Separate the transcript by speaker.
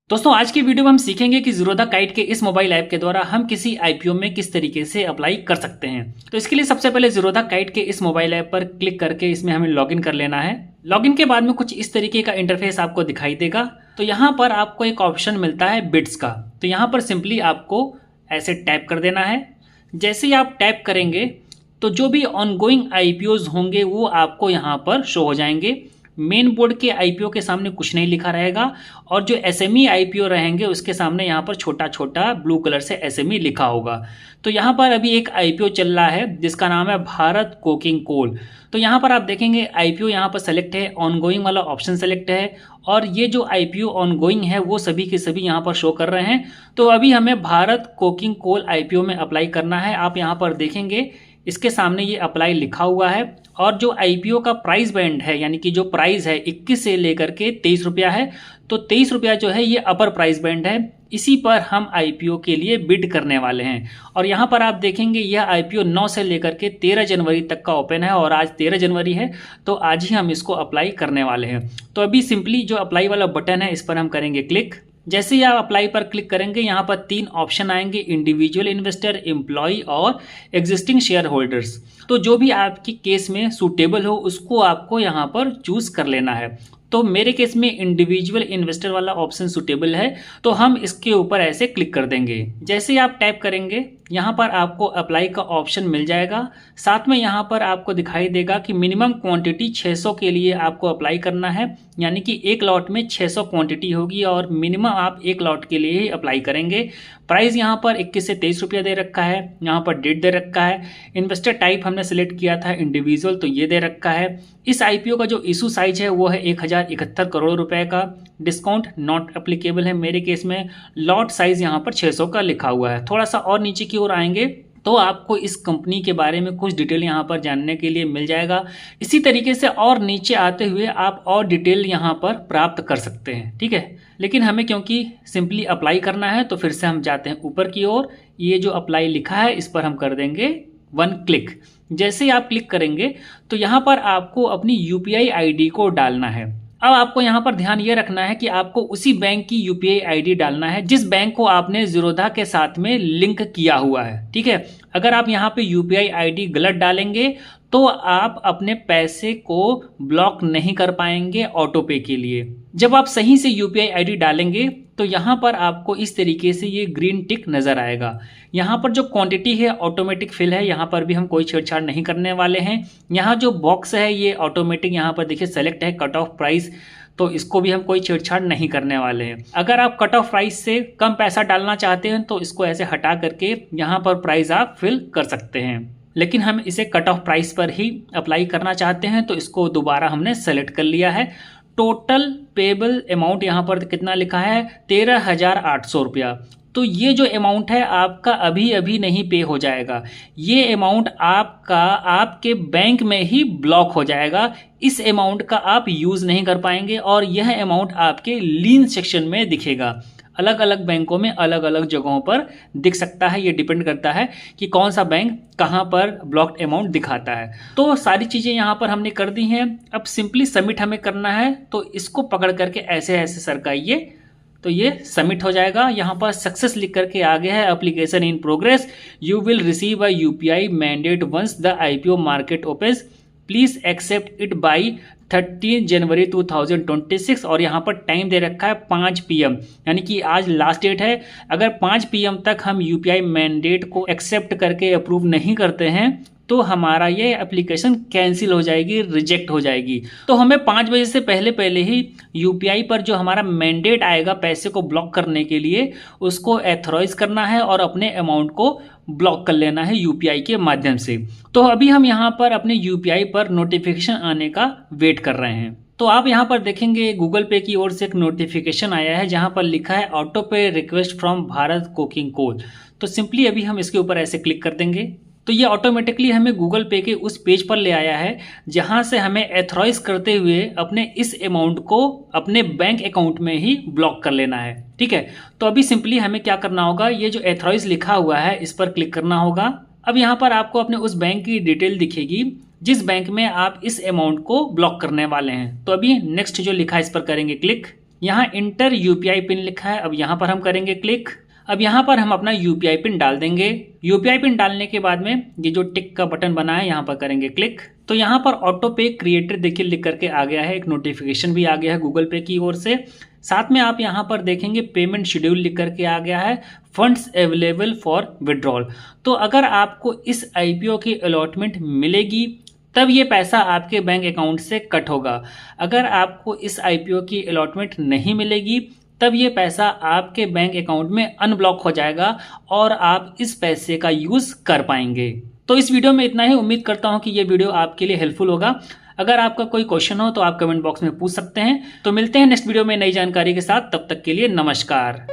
Speaker 1: दोस्तों आज की वीडियो में हम सीखेंगे कि ज़ीरोधा काइट के इस मोबाइल ऐप के द्वारा हम किसी आईपीओ में किस तरीके से अप्लाई कर सकते हैं। तो इसके लिए सबसे पहले ज़ीरोधा काइट के इस मोबाइल ऐप पर क्लिक करके इसमें हमें लॉगिन कर लेना है। लॉगिन के बाद में कुछ इस तरीके का इंटरफेस आपको दिखाई देगा। तो यहाँ पर आपको एक ऑप्शन मिलता है बिड्स का। तो यहाँ पर सिंपली आपको ऐसे टैप कर देना है। जैसे ही आप टैप करेंगे तो जो भी ऑनगोइंग आईपीओज होंगे वो आपको यहाँ पर शो हो जाएंगे। मेन बोर्ड के आईपीओ के सामने कुछ नहीं लिखा रहेगा और जो एसएमई आईपीओ रहेंगे उसके सामने यहाँ पर छोटा छोटा ब्लू कलर से एसएमई लिखा होगा। तो यहाँ पर अभी एक आईपीओ चल रहा है जिसका नाम है भारत कोकिंग कोल। तो यहाँ पर आप देखेंगे आईपीओ यहाँ पर सेलेक्ट है, ऑनगोइंग वाला ऑप्शन सेलेक्ट है और ये जो आईपीओ ऑनगोइंग है वो सभी के सभी यहाँ पर शो कर रहे हैं। तो अभी हमें भारत कोकिंग कोल आईपीओ में अप्लाई करना है। आप यहाँ पर देखेंगे इसके सामने ये अप्लाई लिखा हुआ है और जो आईपीओ का प्राइस बैंड है यानी कि जो प्राइस है 21 से लेकर के 23 रुपया है। तो 23 रुपया जो है ये अपर प्राइस बैंड है, इसी पर हम आईपीओ के लिए बिड करने वाले हैं। और यहाँ पर आप देखेंगे यह आईपीओ 9 से लेकर के 13 जनवरी तक का ओपन है और आज 13 जनवरी है तो आज ही हम इसको अप्लाई करने वाले हैं। तो अभी सिंपली जो अप्लाई वाला बटन है इस पर हम करेंगे क्लिक। जैसे ही आप अप्लाई पर क्लिक करेंगे यहाँ पर 3 ऑप्शन आएंगे, इंडिविजुअल इन्वेस्टर, एम्प्लॉय और एग्जिस्टिंग शेयर होल्डर्स। तो जो भी आपकी केस में सूटेबल हो उसको आपको यहाँ पर चूज कर लेना है। तो मेरे केस में इंडिविजुअल इन्वेस्टर वाला ऑप्शन सूटेबल है तो हम इसके ऊपर ऐसे क्लिक कर देंगे। जैसे ही आप टैप करेंगे यहाँ पर आपको अप्लाई का ऑप्शन मिल जाएगा। साथ में यहाँ पर आपको दिखाई देगा कि मिनिमम क्वांटिटी 600 के लिए आपको अप्लाई करना है, यानी कि एक लॉट में 600 क्वांटिटी होगी और मिनिमम आप एक लॉट के लिए ही अप्लाई करेंगे। प्राइस यहाँ पर 21 से 23 रुपया दे रखा है, यहाँ पर डेट दे रखा है। इन्वेस्टर टाइप हमने सेलेक्ट किया था इंडिविजुअल तो ये दे रखा है। इस आईपीओ का जो इशू साइज है वो है 1071 करोड़ रुपए का। डिस्काउंट नॉट एप्लीकेबल है मेरे केस में। लॉट साइज यहाँ पर 600 का लिखा हुआ है। थोड़ा सा और नीचे की ओर आएंगे तो आपको इस कंपनी के बारे में कुछ डिटेल यहाँ पर जानने के लिए मिल जाएगा। इसी तरीके से और नीचे आते हुए आप और डिटेल यहाँ पर प्राप्त कर सकते हैं, ठीक है। लेकिन हमें क्योंकि सिंपली अप्लाई करना है तो फिर से हम जाते हैं ऊपर की ओर। ये जो अप्लाई लिखा है इस पर हम कर देंगे 1 क्लिक। जैसे ही आप क्लिक करेंगे तो यहाँ पर आपको अपनी यूपीआई आईडी को डालना है। अब आपको यहाँ पर ध्यान ये रखना है कि आपको उसी बैंक की यूपीआई आईडी डालना है जिस बैंक को आपने ज़ीरोधा के साथ में लिंक किया हुआ है, ठीक है। अगर आप यहाँ पे यूपीआई आईडी गलत डालेंगे तो आप अपने पैसे को ब्लॉक नहीं कर पाएंगे ऑटो पे के लिए। जब आप सही से यूपीआई आईडी डालेंगे तो यहाँ पर आपको इस तरीके से ये ग्रीन टिक नज़र आएगा। यहाँ पर जो क्वांटिटी है ऑटोमेटिक फिल है, यहाँ पर भी हम कोई छेड़छाड़ नहीं करने वाले हैं। यहाँ जो बॉक्स है ये ऑटोमेटिक यहाँ पर देखिए सेलेक्ट है कट ऑफ प्राइस, तो इसको भी हम कोई छेड़छाड़ नहीं करने वाले हैं। अगर आप कट ऑफ प्राइस से कम पैसा डालना चाहते हैं तो इसको ऐसे हटा करके यहाँ पर प्राइस आप फिल कर सकते हैं, लेकिन हम इसे कट ऑफ प्राइस पर ही अप्लाई करना चाहते हैं तो इसको दोबारा हमने सेलेक्ट कर लिया है। टोटल पेबल अमाउंट यहाँ पर कितना लिखा है 13,800 रुपया। तो ये जो अमाउंट है आपका अभी अभी नहीं पे हो जाएगा, ये अमाउंट आपका आपके बैंक में ही ब्लॉक हो जाएगा। इस अमाउंट का आप यूज़ नहीं कर पाएंगे और यह अमाउंट आपके लीन सेक्शन में दिखेगा। अलग अलग बैंकों में अलग अलग जगहों पर दिख सकता है, ये डिपेंड करता है कि कौन सा बैंक कहाँ पर ब्लॉक्ड अमाउंट दिखाता है। तो सारी चीज़ें यहाँ पर हमने कर दी हैं। अब सिंपली सबमिट हमें करना है तो इसको पकड़ करके ऐसे ऐसे सरकाइए तो ये सबमिट हो जाएगा। यहाँ पर सक्सेस लिख करके आ गया है application in progress, you will receive a UPI mandate once the IPO market opens, please accept it by 13 January 2026। और यहाँ पर टाइम दे रखा है 5 PM, यानी कि आज लास्ट डेट है। अगर 5 PM तक हम यूपीआई मैंडेट को एक्सेप्ट करके अप्रूव नहीं करते हैं तो हमारा ये एप्लीकेशन कैंसिल हो जाएगी, रिजेक्ट हो जाएगी। तो हमें 5 बजे से पहले पहले ही यूपीआई पर जो हमारा मैंडेट आएगा पैसे को ब्लॉक करने के लिए उसको एथोराइज करना है और अपने अमाउंट को ब्लॉक कर लेना है यूपीआई के माध्यम से। तो अभी हम यहाँ पर अपने यूपीआई पर नोटिफिकेशन आने का वेट कर रहे हैं। तो आप यहाँ पर देखेंगे गूगल पे की ओर से एक नोटिफिकेशन आया है जहाँ पर लिखा है auto pay request from Bharat coking coal. तो सिंपली अभी हम इसके ऊपर ऐसे क्लिक कर देंगे तो ये ऑटोमेटिकली हमें गूगल पे के उस पेज पर ले आया है जहां से हमें एथोराइज करते हुए अपने इस अमाउंट को अपने बैंक अकाउंट में ही ब्लॉक कर लेना है, ठीक है। तो अभी सिंपली हमें क्या करना होगा, ये जो एथोराइज लिखा हुआ है इस पर क्लिक करना होगा। अब यहाँ पर आपको अपने उस बैंक की डिटेल दिखेगी जिस बैंक में आप इस अमाउंट को ब्लॉक करने वाले हैं। तो अभी नेक्स्ट जो लिखा है इस पर करेंगे क्लिक। यहाँ इंटर यूपीआई पिन लिखा है, अब यहाँ पर हम करेंगे क्लिक। अब यहाँ पर हम अपना यूपीआई पिन डाल देंगे। यूपीआई पिन डालने के बाद में ये जो टिक का बटन बना है यहाँ पर करेंगे क्लिक। तो यहाँ पर ऑटो पे क्रिएटेड देखिए लिख करके आ गया है, एक नोटिफिकेशन भी आ गया है गूगल पे की ओर से। साथ में आप यहाँ पर देखेंगे पेमेंट शेड्यूल लिख करके आ गया है, फंड्स अवेलेबल फॉर विड्रॉल। तो अगर आपको इस आईपीओ की अलॉटमेंट मिलेगी तब ये पैसा आपके बैंक अकाउंट से कट होगा। अगर आपको इस आईपीओ की अलॉटमेंट नहीं मिलेगी तब ये पैसा आपके बैंक अकाउंट में अनब्लॉक हो जाएगा और आप इस पैसे का यूज़ कर पाएंगे। तो इस वीडियो में इतना ही। उम्मीद करता हूँ कि ये वीडियो आपके लिए हेल्पफुल होगा। अगर आपका कोई क्वेश्चन हो तो आप कमेंट बॉक्स में पूछ सकते हैं। तो मिलते हैं नेक्स्ट वीडियो में नई जानकारी के साथ, तब तक के लिए नमस्कार।